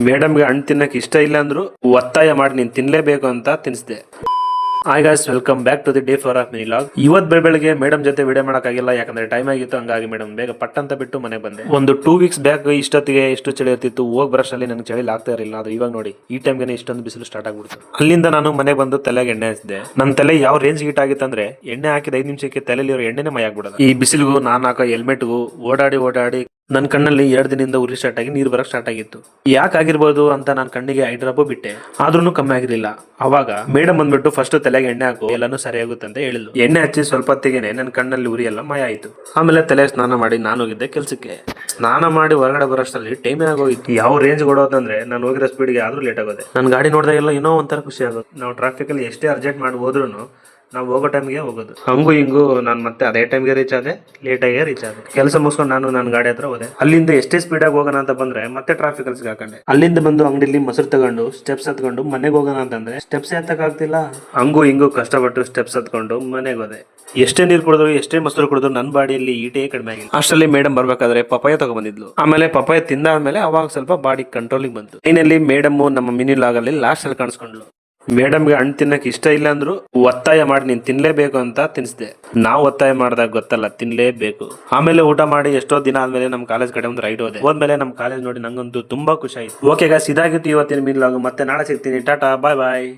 ಮೇಡಮ್ಗೆ ಹಣ್ಣು ತಿನ್ನಕ್ಕೆ ಇಷ್ಟ ಇಲ್ಲ ಅಂದ್ರು ಒತ್ತಾಯ ಮಾಡಿ ನೀನ್ ತಿನ್ಲೇಬೇಕು ಅಂತ ತಿನ್ನಿಸ್ದೆ. Hi guys, welcome back to the day 4 of mini vlog. ಇವತ್ತು ಬೆಳಗ್ಗೆ ಮೇಡಮ್ ಜೊತೆ ವಿಡಿಯೋ ಮಾಡೋಕ್ಕಾಗಿಲ್ಲ, ಯಾಕಂದ್ರೆ ಟೈಮ್ ಆಗಿತ್ತು. ಹಂಗಾಗಿ ಮೇಡಮ್ ಬೇಗ ಪಟ್ ಅಂತ ಬಿಟ್ಟು ಮನೆಗೆ ಬಂದೆ. ಒಂದು 2 ವೀಕ್ಸ್ ಬ್ಯಾಕ್ ಇಷ್ಟೊತ್ತಿಗೆ ಎಷ್ಟು ಚಳಿ ಇರ್ತಿತ್ತು, ಹೋಗಿ ಬರೋಷ್ಟರಲ್ಲಿ ನನಗೆ ಚಳಿ ಆಗ್ತಾ ಇರಲಿಲ್ಲ. ಅದು ಇವಾಗ ನೋಡಿ ಈ ಟೈಮ್ಗೆ ಇಷ್ಟೊಂದು ಬಿಸಿಲು ಸ್ಟಾರ್ಟ್ ಆಗ್ಬಿಡ್ತು. ಅಲ್ಲಿಂದ ನಾನು ಮನೆಗೆ ಬಂದು ತಲೆಗೆ ಎಣ್ಣೆ ಹಚ್ಚಿದೆ. ನನ್ನ ತಲೆ ಯಾವ ರೇಂಜ್ ಹೀಟ್ ಆಗಿತ್ತಂದ್ರೆ ಎಣ್ಣೆ ಹಾಕಿದ 5 ನಿಮಿಷಕ್ಕೆ ತಲೆಯಲ್ಲಿ ಇರೋ ಎಣ್ಣೆನೇ ಮೈ ಆಗ್ಬಿಡೋದು. ಈ ಬಿಸಿಲಿಗೂ ನಾನು ಹಾಕೋ ಹೆಲ್ಮೆಟ್ಗೂ ಓಡಾಡಿ ನನ್ನ ಕಣ್ಣಲ್ಲಿ 2 ದಿನದಿಂದ ಉರಿ ಸ್ಟಾರ್ಟ್ ಆಗಿ ನೀರು ಬರಕ್ ಸ್ಟಾರ್ಟ್ ಆಗಿತ್ತು. ಯಾಕಾಗಿರ್ಬೋದು ಅಂತ ನಾನು ಕಣ್ಣಿಗೆ ಐ ಡ್ರಾಪ್ ಬಿಟ್ಟೆ, ಆದ್ರೂ ಕಮ್ಮಿ ಆಗಿರ್ಲಿಲ್ಲ. ಅವಾಗ ಮೇಡಮ್ ಬಂದ್ಬಿಟ್ಟು ಫಸ್ಟ್ ತಲೆಗೆ ಎಣ್ಣೆ ಹಾಕು, ಎಲ್ಲಾನು ಸರಿ ಆಗುತ್ತೆ ಅಂತ ಹೇಳಿದ್ಲು. ಎಣ್ಣೆ ಹಚ್ಚಿ ಸ್ವಲ್ಪ ಹೊತ್ತಿಗೆನೆ ನನ್ನ ಕಣ್ಣಲ್ಲಿ ಉರಿ ಎಲ್ಲ ಮಾಯ ಆಯ್ತು. ಆಮೇಲೆ ತಲೆ ಸ್ನಾನ ಮಾಡಿ ನಾನು ಹೋಗಿದ್ದೆ ಕೆಲ್ಸಕ್ಕೆ. ಸ್ನಾನ ಮಾಡಿ ಹೊರಗಡೆ ಬರೋಷ್ಟರಲ್ಲಿ ಟೈಮೇ ಆಗೋಯ್ತು. ಯಾವ ರೇಂಜ್ ಕೊಡೋದಂದ್ರೆ ನಾನು ಹೋಗಿರೋ ಸ್ಪೀಡ್ಗೆ ಆದ್ರೂ ಲೇಟ್ ಆಗೋದೆ. ನನ್ನ ಗಾಡಿ ನೋಡಿದಾಗೆಲ್ಲ ಏನೋ ಒಂಥರ ಖುಷಿ ಆಗೋದು. ನಾವು ಟ್ರಾಫಿಕ್ ಅಲ್ಲಿ ಎಷ್ಟೇ ಅರ್ಜೆಂಟ್ ಮಾಡಿ ಹೋದ್ರು ನಾವು ಹೋಗೋ ಟೈಮ್ಗೆ ಹೋಗೋದು. ಹಂಗೂ ಹಿಂಗೂ ನಾನು ಮತ್ತೆ ಅದೇ ಟೈಮ್ಗೆ ರೀಚ್ ಆದೆ, ಲೇಟ್ ಆಗಿ ರೀಚ್ ಆದೆ. ಕೆಲಸ ಮುಗಿಸ್ಕೊಂಡು ನಾನು ನನ್ನ ಗಾಡಿ ಹತ್ರ ಹೋದೆ. ಅಲ್ಲಿಂದ ಎಷ್ಟೇ ಸ್ಪೀಡ್ ಆಗಿ ಹೋಗೋಣ ಅಂತ ಬಂದ್ರೆ ಮತ್ತೆ ಟ್ರಾಫಿಕ್ ಅಲ್ಲಿ ಸಿಗಾಕೊಂಡೆ. ಅಲ್ಲಿಂದ ಬಂದು ಅಂಗಡಿಲಿ ಮೊಸರು ತಗೊಂಡು ಸ್ಟೆಪ್ಸ್ ಹತ್ಕೊಂಡು ಮನೆಗೆ ಹೋಗೋಣ ಅಂತಂದ್ರೆ ಸ್ಟೆಪ್ಸ್ ಹತ್ತಕ್ ಆಗ್ತಿಲ್ಲ. ಹಂಗೂ ಹಿಂಗೂ ಕಷ್ಟಪಟ್ಟು ಸ್ಟೆಪ್ಸ್ ಹತ್ಕೊಂಡು ಮನೆಗೆ ಹೋದೆ. ಎಷ್ಟೇ ನೀರು ಕುಡಿದ್ರು ಎಷ್ಟೇ ಮೊಸರು ಕುಡಿದ್ರು ನನ್ನ ಬಾಡಿಯಲ್ಲಿ ಈಟೇ ಕಡಿಮೆ ಆಗಿಲ್ಲ. ಅಷ್ಟರಲ್ಲಿ ಮೇಡಮ್ ಬರ್ಬೇಕಾದ್ರೆ ಪಪಾಯ ತಗೊಂಡ್ಬಂದಿದ್ಲು. ಆಮೇಲೆ ಪಪಾಯ ತಿಂದಾದ್ಮೇಲೆ ಅವಾಗ ಸ್ವಲ್ಪ ಬಾಡಿ ಕಂಟ್ರೋಲಿಗೆ ಬಂತು. ಏನಲ್ಲಿ ಮೇಡಮ್ ನಮ್ಮ ಮಿನಿ ಲಾಗ್ ಅಲ್ಲಿ ಲಾಸ್ಟ್ ಅಲ್ಲಿ ಕಾಣಿಸ್ಕೊಂಡ್ಲು. ಮೇಡಮ್ಗೆ ಹಣ್ಣು ತಿನ್ನಕ್ಕೆ ಇಷ್ಟ ಇಲ್ಲ ಅಂದ್ರು ಒತ್ತಾಯ ಮಾಡಿ ನೀನ್ ತಿನ್ಲೇಬೇಕು ಅಂತ ತಿನ್ನಿಸ್ದೆ. ನಾವು ಒತ್ತಾಯ ಮಾಡಿದಾಗ ಗೊತ್ತಲ್ಲ, ತಿನ್ಲೇಬೇಕು. ಆಮೇಲೆ ಊಟ ಮಾಡಿ ಎಷ್ಟೋ ದಿನ ಆದ್ಮೇಲೆ ನಮ್ ಕಾಲೇಜ್ ಕಡೆ ಒಂದು ರೈಡ್ ಹೋದ್ಮೇಲೆ ನಮ್ ಕಾಲೇಜ್ ನೋಡಿ ನಂಗಂತೂ ತುಂಬಾ ಖುಷಿ ಆಯ್ತು. ಓಕೆ ಗಾಯ್ಸ್, ಇದಾಗಿತ್ತು ಇವತ್ತಿನ ಮಿನಿ ಲಾಗ್. ಮತ್ತೆ ನಾಳೆ ಸಿಗ್ತೀನಿ. ಟಾಟಾ, ಬಾಯ್ ಬಾಯ್.